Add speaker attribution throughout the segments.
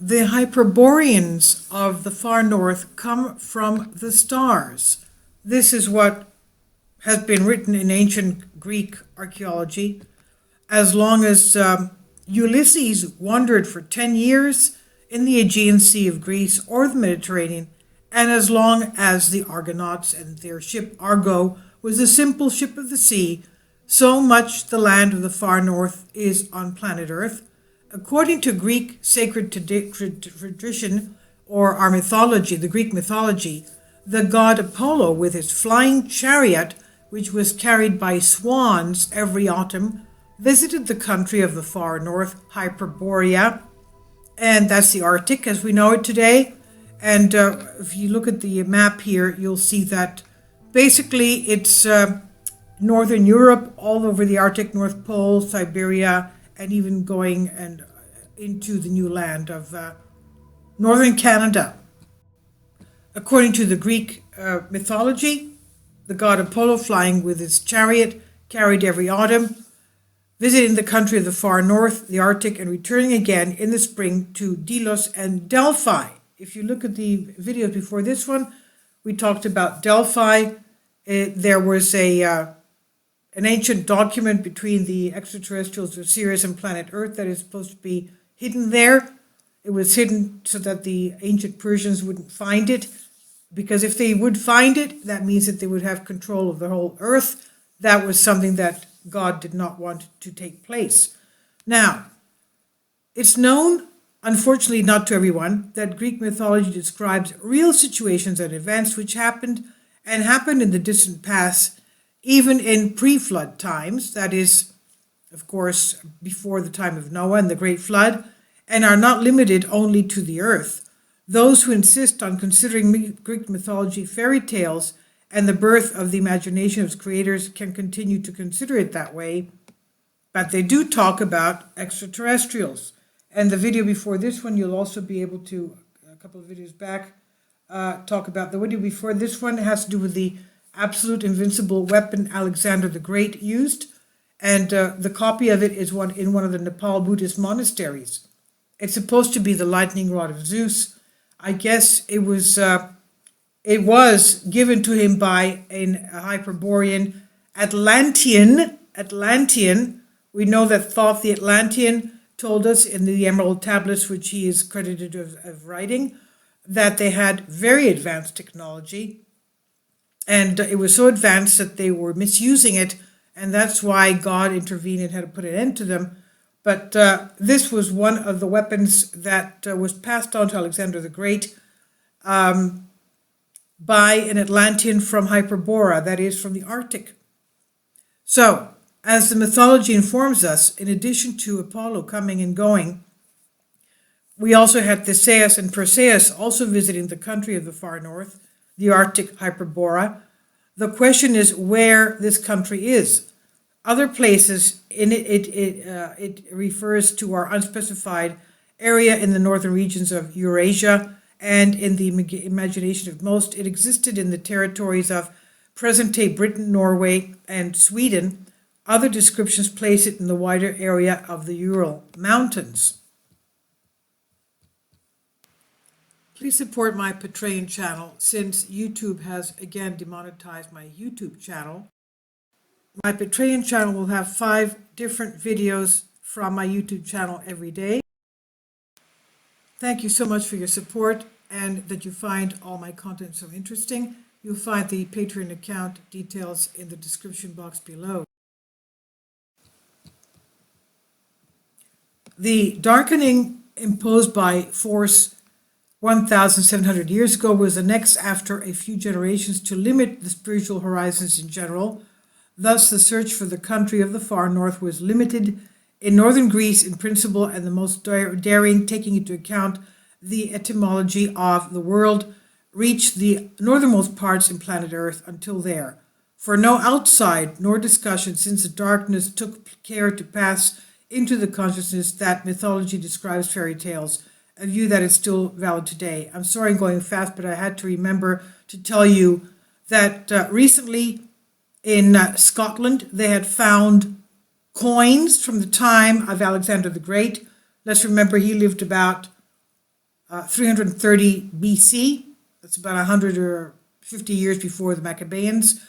Speaker 1: The hyperboreans of the far north come from the stars. This is what has been written in ancient Greek archaeology. As long as Ulysses wandered for 10 years in the Aegean Sea of Greece or the Mediterranean, and as long as the Argonauts and their ship Argo was a simple ship of the sea, so much the land of the far north is on planet Earth. According to Greek sacred tradition, or our mythology, the Greek mythology, the god Apollo, with his flying chariot, which was carried by swans every autumn, visited the country of the far north, Hyperborea, and that's the Arctic as we know it today. And if you look at the map here, you'll see that basically it's northern Europe, all over the Arctic, North Pole, Siberia, and even going and into the new land of northern Canada. According to the Greek mythology, the god Apollo, flying with his chariot, carried every autumn, visiting the country of the far north, the Arctic, and returning again in the spring to Delos and Delphi. If you look at the videos before this one, we talked about Delphi. There was an ancient document between the extraterrestrials of Sirius and planet Earth that is supposed to be hidden there. It was hidden so that the ancient Persians wouldn't find it, because if they would find it, that means that they would have control of the whole Earth. That was something that God did not want to take place. Now, it's known, unfortunately not to everyone, that Greek mythology describes real situations and events which happened in the distant past, even in pre-flood times, that is, of course, before the time of Noah and the Great Flood, and are not limited only to the earth. Those who insist on considering Greek mythology fairy tales and the birth of the imagination of its creators can continue to consider it that way, but they do talk about extraterrestrials. And the video before this one, you'll also be able to, a couple of videos back, talk about the video before this one. It has to do with the absolute invincible weapon Alexander the Great used, and the copy of it is in one of the Nepal Buddhist monasteries. It's supposed to be the lightning rod of Zeus. I guess it was given to him by a hyperborean Atlantean. We know that Thoth the Atlantean told us in the Emerald Tablets, which he is credited of writing, that they had very advanced technology. And it was so advanced that they were misusing it, and that's why God intervened and had to put an end to them. But this was one of the weapons that was passed on to Alexander the Great by an Atlantean from Hyperborea, that is, from the Arctic. So, as the mythology informs us, in addition to Apollo coming and going, we also had Theseus and Perseus also visiting the country of the far north, the Arctic Hyperborea. The question is where this country is. Other places in it refers to our unspecified area in the northern regions of Eurasia, and in the imagination of most, it existed in the territories of present-day Britain, Norway, and Sweden. Other descriptions place it in the wider area of the Ural Mountains. Please support my Patreon channel, since YouTube has again demonetized my YouTube channel. My Patreon channel will have 5 different videos from my YouTube channel every day. Thank you so much for your support, and that you find all my content so interesting. You'll find the Patreon account details in the description box below. The darkening imposed by force 1,700 years ago was annexed after a few generations to limit the spiritual horizons in general. Thus, the search for the country of the far north was limited in northern Greece in principle, and the most daring, taking into account the etymology of the world, reached the northernmost parts in planet Earth until there. For no outside nor discussion, since the darkness took care to pass into the consciousness that mythology describes fairy tales, a view that is still valid today. I'm sorry I'm going fast, but I had to remember to tell you that recently in Scotland, they had found coins from the time of Alexander the Great. Let's remember he lived about 330 BC. That's about 100 or 50 years before the Maccabeans.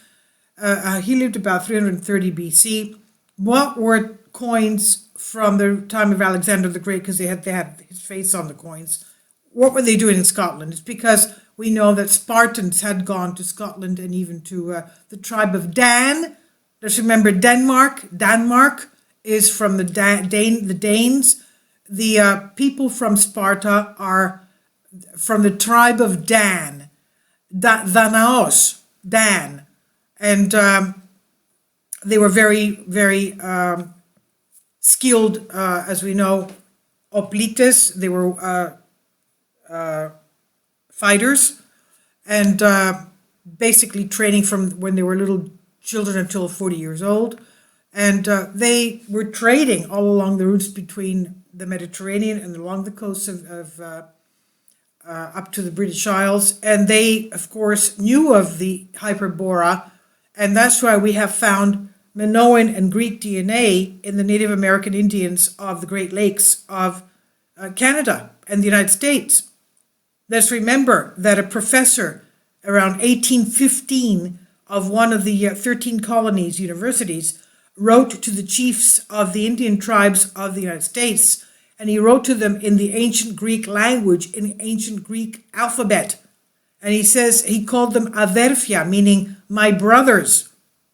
Speaker 1: He lived about 330 BC. What were coins from the time of Alexander the Great? Because they had his face on the coins. What were they doing in Scotland? It's because we know that Spartans had gone to Scotland and even to the tribe of Dan. Let's remember Denmark. Denmark is from the Danes. The people from Sparta are from the tribe of Dan. Danaos, Dan. And they were very, very skilled, as we know, hoplites. They were fighters, and basically training from when they were little children until 40 years old. And they were trading all along the routes between the Mediterranean and along the coast of up to the British Isles. And they, of course, knew of the Hyperborea, and that's why we have found Minoan and Greek DNA in the Native American Indians of the Great Lakes of Canada and the United States. Let's remember that a professor around 1815 of one of the 13 colonies, universities, wrote to the chiefs of the Indian tribes of the United States, and he wrote to them in the ancient Greek language, in the ancient Greek alphabet. And he says he called them aderphia, meaning my brothers.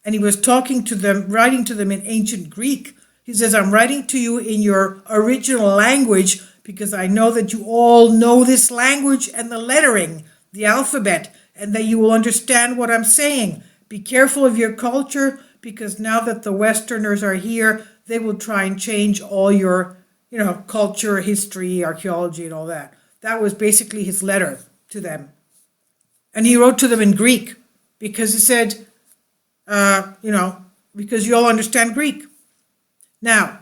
Speaker 1: And he was talking to them, writing to them in ancient Greek. He says, I'm writing to you in your original language because I know that you all know this language and the lettering, the alphabet, and that you will understand what I'm saying. Be careful of your culture, because now that the Westerners are here, they will try and change all your, culture, history, archaeology, and all that. That was basically his letter to them. And he wrote to them in Greek because he said, because you all understand Greek. Now,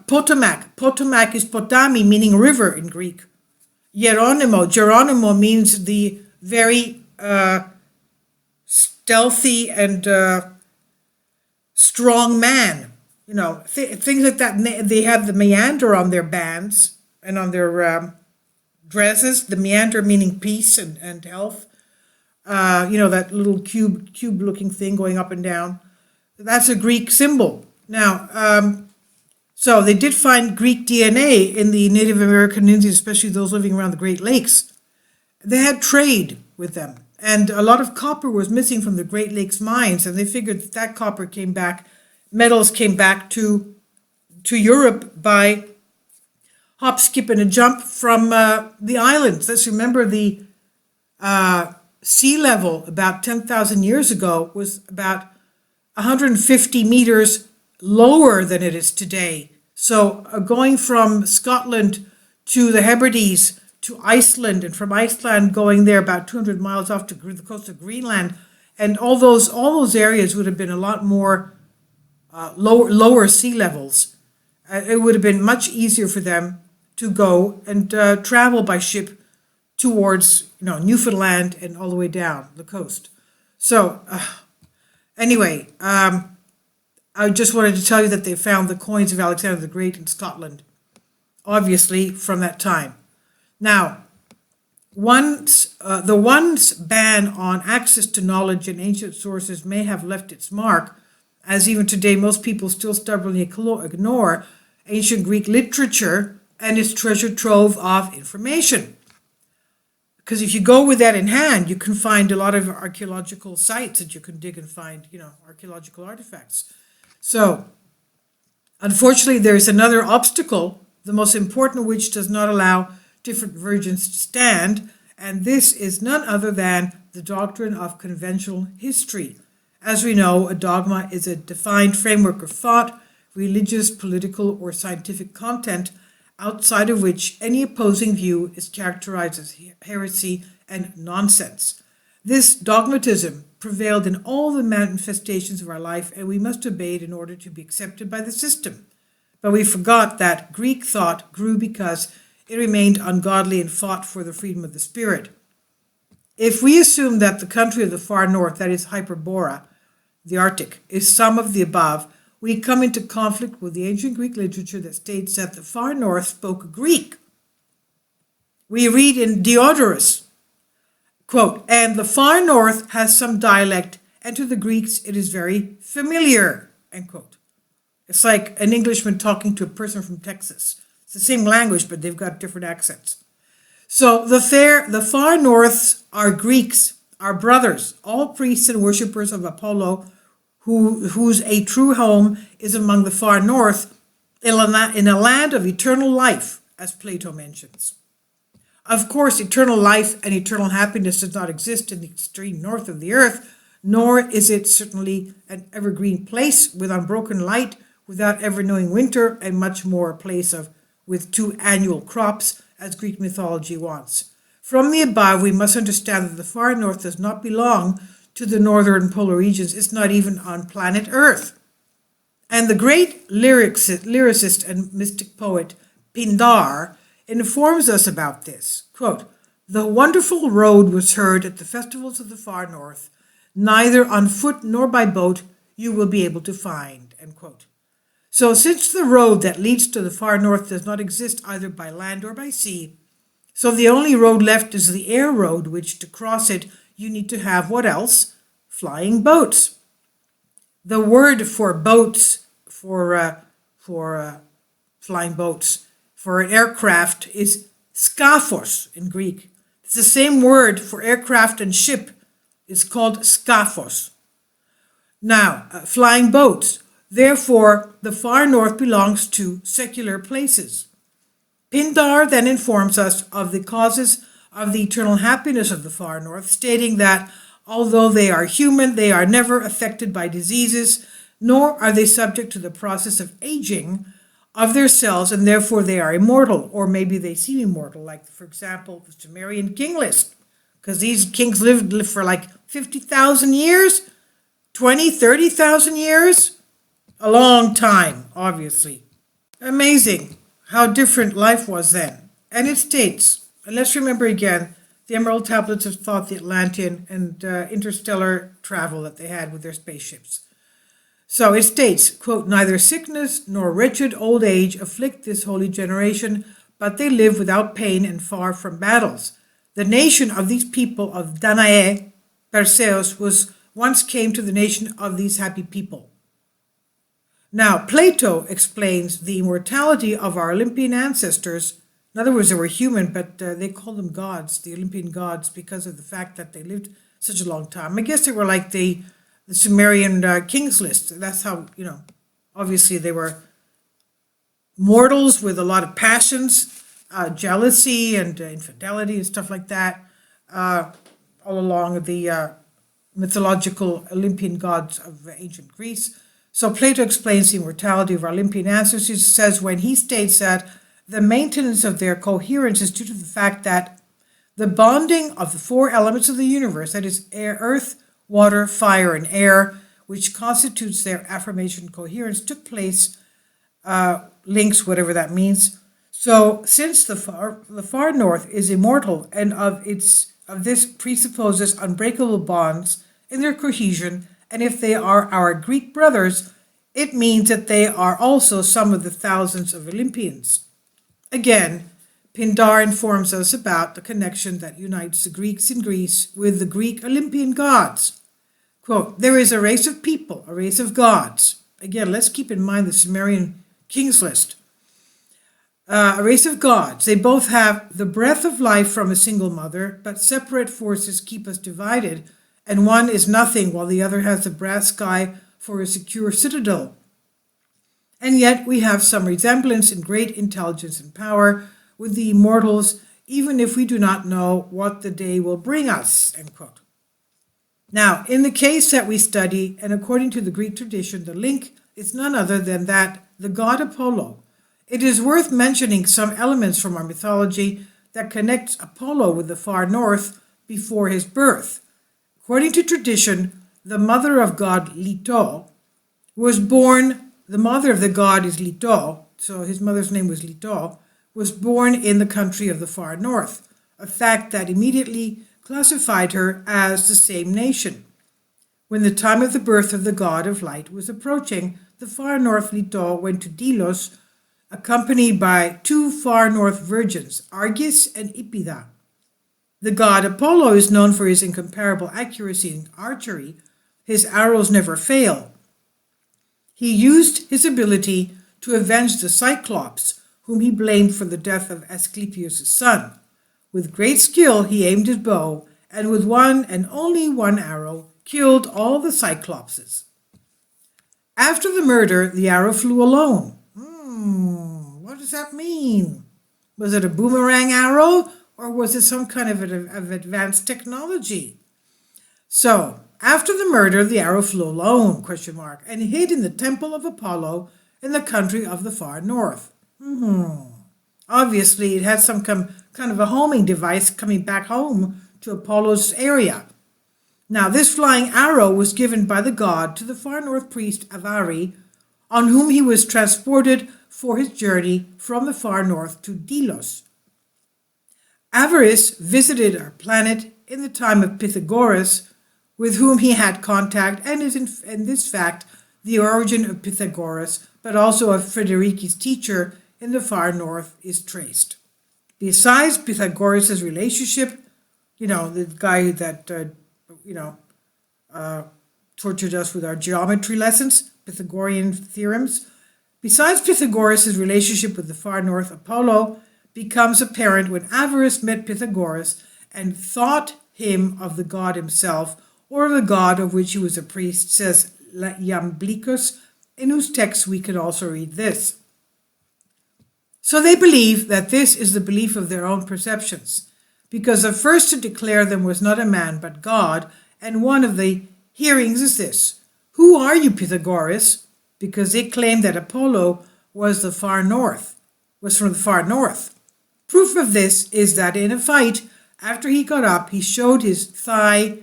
Speaker 1: Potomac. Potomac is Potami, meaning river in Greek. Geronimo means the very stealthy and strong man. Things like that. They have the meander on their bands and on their dresses. The meander meaning peace and health. That little cube-looking thing going up and down. That's a Greek symbol. Now, so they did find Greek DNA in the Native American Indians, especially those living around the Great Lakes. They had trade with them, and a lot of copper was missing from the Great Lakes mines, and they figured that copper came back, metals came back to Europe by hop, skip, and a jump from the islands. Let's remember the sea level about 10,000 years ago was about 150 meters lower than it is today. So going from Scotland to the Hebrides to Iceland, and from Iceland going there about 200 miles off to the coast of Greenland, and all those areas would have been a lot more lower sea levels. It would have been much easier for them to go and travel by ship towards Newfoundland and all the way down the coast. So anyway, I just wanted to tell you that they found the coins of Alexander the Great in Scotland, obviously from that time. Now, the once ban on access to knowledge and ancient sources may have left its mark, as even today most people still stubbornly ignore ancient Greek literature and its treasure trove of information. Because if you go with that in hand, you can find a lot of archaeological sites that you can dig and find, archaeological artifacts. So, unfortunately, there's another obstacle, the most important of which does not allow different versions to stand, and this is none other than the doctrine of conventional history. As we know, a dogma is a defined framework of thought, religious, political, or scientific content, outside of which any opposing view is characterized as heresy and nonsense. This dogmatism prevailed in all the manifestations of our life, and we must obey it in order to be accepted by the system. But we forgot that Greek thought grew because it remained ungodly and fought for the freedom of the spirit. If we assume that the country of the far north, that is Hyperborea, the Arctic, is some of the above, we come into conflict with the ancient Greek literature that states that the far north spoke Greek. We read in Diodorus, quote, and the far north has some dialect, and to the Greeks it is very familiar, end quote. It's like an Englishman talking to a person from Texas. It's the same language, but they've got different accents. So the far norths are Greeks, our brothers, all priests and worshippers of Apollo, whose a true home is among the far north, in a land of eternal life, as Plato mentions. Of course, eternal life and eternal happiness does not exist in the extreme north of the earth, nor is it certainly an evergreen place with unbroken light, without ever knowing winter, and much more a place with 2 annual crops, as Greek mythology wants. From the above, we must understand that the far north does not belong to the northern polar regions. It's not even on planet Earth. And the great lyricist and mystic poet Pindar informs us about this. Quote, the wonderful road was heard at the festivals of the far north, neither on foot nor by boat you will be able to find, end quote. So since the road that leads to the far north does not exist either by land or by sea, so the only road left is the air road, which to cross it you need to have what else? Flying boats. The word for boats, for flying boats, for an aircraft is skaphos in Greek. It's the same word for aircraft and ship. It's called skaphos. Now, flying boats. Therefore, the far north belongs to secular places. Pindar then informs us of the causes of the eternal happiness of the far north, stating that although they are human, they are never affected by diseases, nor are they subject to the process of aging of their cells, and therefore they are immortal, or maybe they seem immortal, like, for example, the Sumerian king list, because these kings lived for like 50,000 years, 20, 30,000 years. A long time, obviously. Amazing how different life was then. And it states, and let's remember again, the Emerald Tablets have taught the Atlantean and interstellar travel that they had with their spaceships. So it states, quote, neither sickness nor wretched old age afflict this holy generation, but they live without pain and far from battles. The nation of these people of Danae, Perseus, once came to the nation of these happy people. Now, Plato explains the immortality of our Olympian ancestors. In other words, they were human, but they called them gods, the Olympian gods, because of the fact that they lived such a long time. I guess they were like the Sumerian kings list. That's how, obviously they were mortals with a lot of passions, jealousy and infidelity and stuff like that, all along the mythological Olympian gods of ancient Greece. So Plato explains the immortality of our Olympian ancestors. He says when he states that the maintenance of their coherence is due to the fact that the bonding of the 4 elements of the universe, that is air, earth, water, fire, and air, which constitutes their affirmation coherence, took place, links, whatever that means. So since the far north is immortal and of this presupposes unbreakable bonds in their cohesion, and if they are our Greek brothers, it means that they are also some of the thousands of Olympians. Again, Pindar informs us about the connection that unites the Greeks in Greece with the Greek Olympian gods. Quote, there is a race of people, a race of gods. Again, let's keep in mind the Sumerian kings list. A race of gods. They both have the breath of life from a single mother, but separate forces keep us divided, and one is nothing while the other has the brass sky for a secure citadel. And yet we have some resemblance in great intelligence and power with the immortals, even if we do not know what the day will bring us, end quote. Now, in the case that we study, and according to the Greek tradition, the link is none other than that the god Apollo. It is worth mentioning some elements from our mythology that connects Apollo with the far north before his birth. According to tradition, the mother of god Leto was born, the mother of the god is Leto, so his mother's name was Leto, was born in the country of the far north, a fact that immediately classified her as the same nation. When the time of the birth of the god of light was approaching, the far north Leto went to Delos, accompanied by two far north virgins, Argus and Ipida. The god Apollo is known for his incomparable accuracy in archery. His arrows never fail. He used his ability to avenge the Cyclops, whom he blamed for the death of Asclepius' son. With great skill, he aimed his bow, and with one and only one arrow, killed all the Cyclopses. After the murder, the arrow flew alone. What does that mean? Was it a boomerang arrow, or was it some kind of advanced technology? So, after the murder, the arrow flew alone, and hid in the temple of Apollo in the country of the far north. Obviously, it had some kind of a homing device coming back home to Apollo's area. Now, this flying arrow was given by the god to the far north priest Avari, on whom he was transported for his journey from the far north to Delos. Avaris visited our planet in the time of Pythagoras, with whom he had contact, and is in this fact the origin of Pythagoras, but also of Friderici's teacher in the far north, is traced. Besides Pythagoras' relationship, the guy that tortured us with our geometry lessons, Pythagorean theorems. Besides Pythagoras' relationship with the far north, Apollo becomes apparent when Avaris met Pythagoras and thought him of the god himself, or the god of which he was a priest, says Iamblichus, in whose text we can also read this. So they believe that this is the belief of their own perceptions, because the first to declare them was not a man but God, and one of the hearings is this: "Who are you, Pythagoras?" Because they claimed that Apollo was from the far north. Proof of this is that in a fight, after he got up, he showed his thigh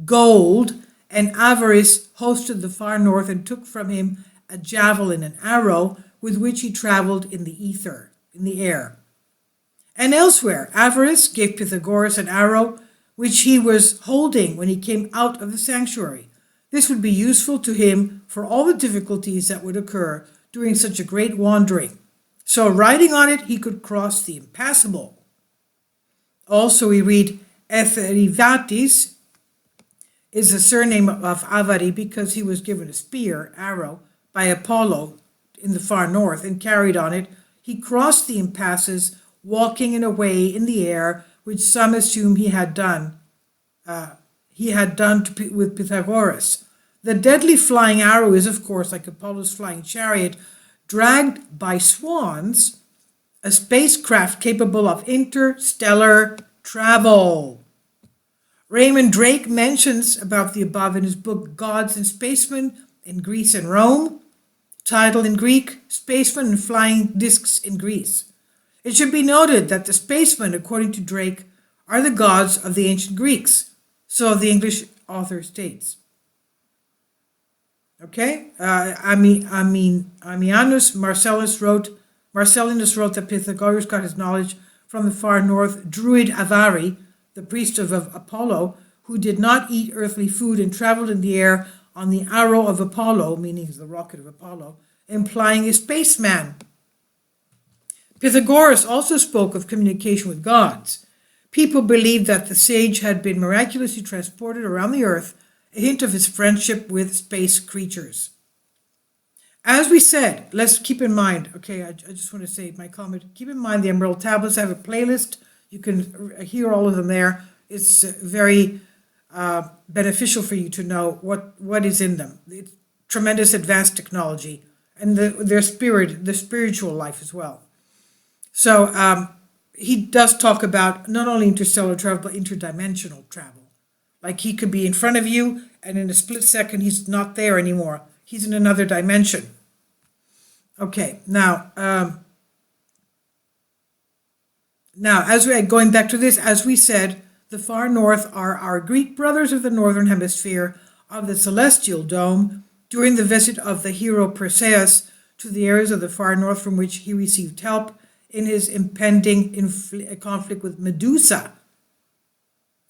Speaker 1: gold, and Avaris hosted the far north and took from him a javelin, an arrow, with which he traveled in the air. And elsewhere, Avaris gave Pythagoras an arrow which he was holding when he came out of the sanctuary. This would be useful to him for all the difficulties that would occur during such a great wandering. So riding on it, he could cross the impassable. Also, we read Etherivatis is the surname of Avari because he was given a arrow, by Apollo in the far north and carried on it. He crossed the impasses, walking in a way in the air, which some assume he had done with Pythagoras. The deadly flying arrow is, of course, like Apollo's flying chariot, dragged by swans, a spacecraft capable of interstellar travel. Raymond Drake mentions about the above in his book Gods and Spacemen in Greece and Rome, titled in Greek, Spacemen and Flying Discs in Greece. It should be noted that the spacemen, according to Drake, are the gods of the ancient Greeks, so the English author states. Okay, Marcellinus wrote that Pythagoras got his knowledge from the far north druid Avari, the priest of Apollo, who did not eat earthly food and traveled in the air on the arrow of Apollo, meaning the rocket of Apollo, implying a spaceman. Pythagoras also spoke of communication with gods. People believed that the sage had been miraculously transported around the earth, a hint of his friendship with space creatures. As we said, let's keep in mind, I just want to say my comment, keep in mind the Emerald Tablets. I have a playlist. You can hear all of them there. It's very beneficial for you to know what is in them. It's tremendous advanced technology and their spiritual life as well. So he does talk about not only interstellar travel, but interdimensional travel. Like he could be in front of you, and in a split second, he's not there anymore. He's in another dimension. Okay, now as we're going back to this, as we said, the far north are our Greek brothers of the northern hemisphere of the celestial dome during the visit of the hero Perseus to the areas of the far north from which he received help in his impending conflict with Medusa.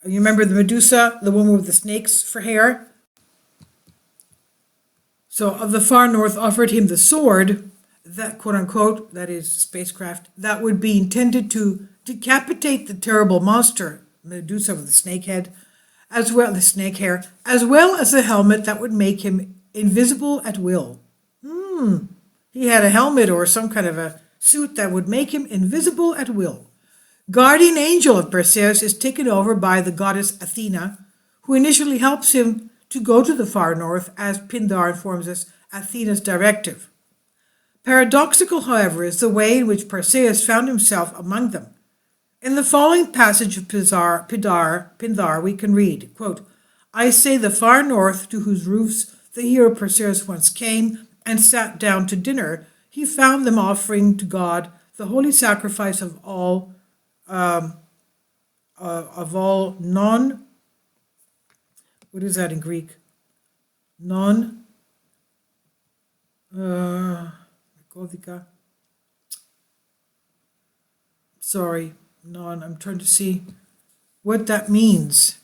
Speaker 1: You remember the Medusa, the woman with the snakes for hair? So of the far north offered him the sword, that, quote unquote, that is spacecraft, that would be intended to decapitate the terrible monster, Medusa with the snake head, as well, the snake hair, as well as a helmet that would make him invisible at will. He had a helmet or some kind of a suit that would make him invisible at will. Guardian angel of Perseus is taken over by the goddess Athena, who initially helps him to go to the far north, as Pindar informs us, Athena's directive. Paradoxical, however, is the way in which Perseus found himself among them. In the following passage of Pindar, we can read, quote, I say the far north, to whose roofs the hero Perseus once came and sat down to dinner, he found them offering to God the holy sacrifice of all non, what is that in Greek? I'm trying to see what that means.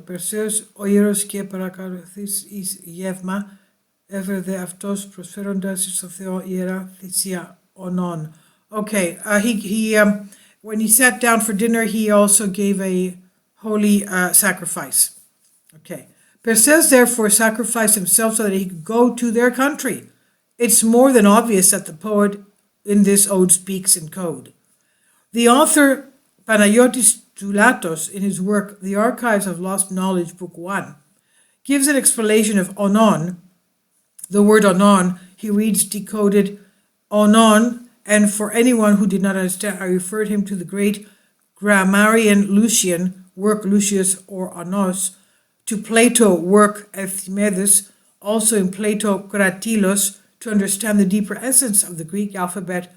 Speaker 1: Περσέως ο ήρωας και παρακολουθείς εις γεύμα έφερε αυτός προσφέροντας στο Θεό ιερά θυσία ονών. Okay, when he sat down for dinner, he also gave a holy sacrifice. Okay, Perseus therefore sacrificed himself so that he could go to their country. It's more than obvious that the poet in this ode speaks in code. The author Panagiotis Doulatos, in his work The Archives of Lost Knowledge, Book 1, gives an explanation of onon. The word onon, he reads decoded onon, and for anyone who did not understand, I referred him to the great grammarian Lucian, work Lucius or Onos, to Plato, work Euthymides, also in Plato Kratilos, to understand the deeper essence of the Greek alphabet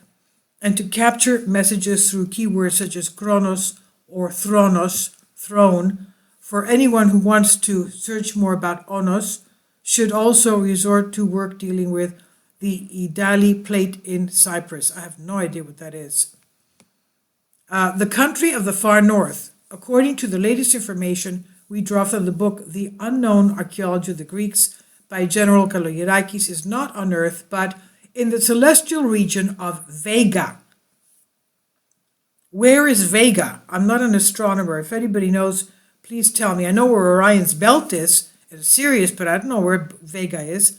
Speaker 1: and to capture messages through keywords such as chronos or thronos, throne. For anyone who wants to search more about onos should also resort to work dealing with the Idali plate in Cyprus. I have no idea what that is. The country of the far north, according to the latest information we draw from the book The Unknown Archaeology of the Greeks by General Kalogerakis, is not on Earth, but in the celestial region of Vega. Where is Vega? I'm not an astronomer. If anybody knows, please tell me. I know where Orion's belt is in Sirius, but I don't know where Vega is.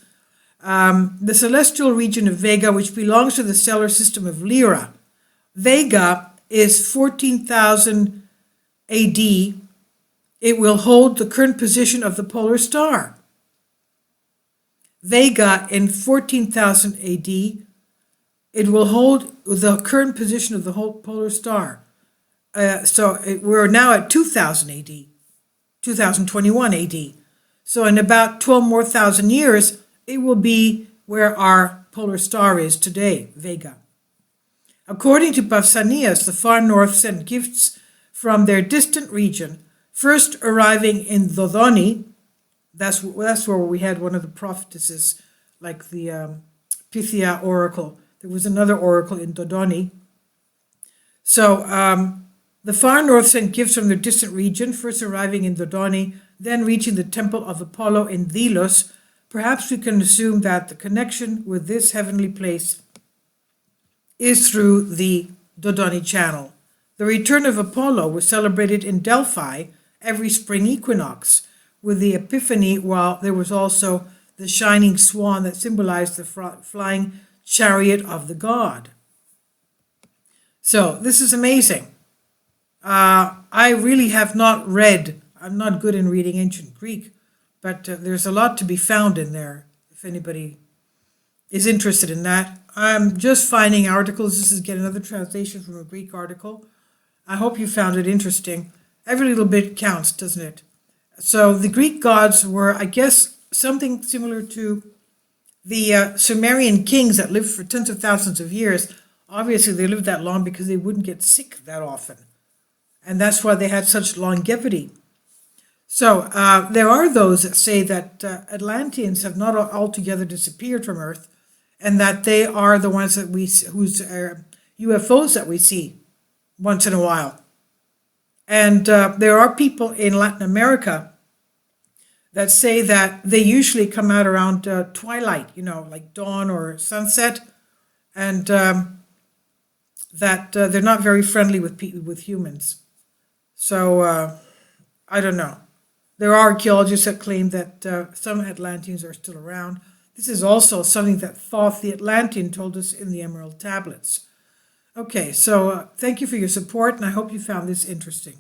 Speaker 1: The celestial region of Vega, which belongs to the stellar system of Lyra. Vega is 14,000 AD. It will hold the current position of the polar star. Vega in 14,000 AD, it will hold the current position of the whole polar star. We're now at 2000 AD, 2021 AD. So in about 12 more thousand years, it will be where our polar star is today, Vega. According to Pausanias, the far north sent gifts from their distant region, first arriving in Dodoni. That's where we had one of the prophetesses, like the Pythia oracle. There was another oracle in Dodoni. So the far north sent gifts from their distant region, first arriving in Dodoni, then reaching the temple of Apollo in Delos. Perhaps we can assume that the connection with this heavenly place is through the Dodoni channel. The return of Apollo was celebrated in Delphi every spring equinox, with the Epiphany, while there was also the shining swan that symbolized the flying chariot of the god. So this is amazing. I really have not read, I'm not good in reading ancient Greek, but there's a lot to be found in there if anybody is interested in that. I'm just finding articles. This is again another translation from a Greek article. I hope you found it interesting. Every little bit counts, doesn't it? So the Greek gods were, I guess, something similar to the Sumerian kings that lived for tens of thousands of years. Obviously, they lived that long because they wouldn't get sick that often. And that's why they had such longevity. So there are those that say that Atlanteans have not altogether disappeared from Earth, and that they are the ones that whose UFOs that we see once in a while. And there are people in Latin America that say that they usually come out around twilight, like dawn or sunset, and that they're not very friendly with humans. So I don't know. There are archaeologists that claim that some Atlanteans are still around. This is also something that Thoth the Atlantean told us in the Emerald Tablets. Okay, so thank you for your support, and I hope you found this interesting.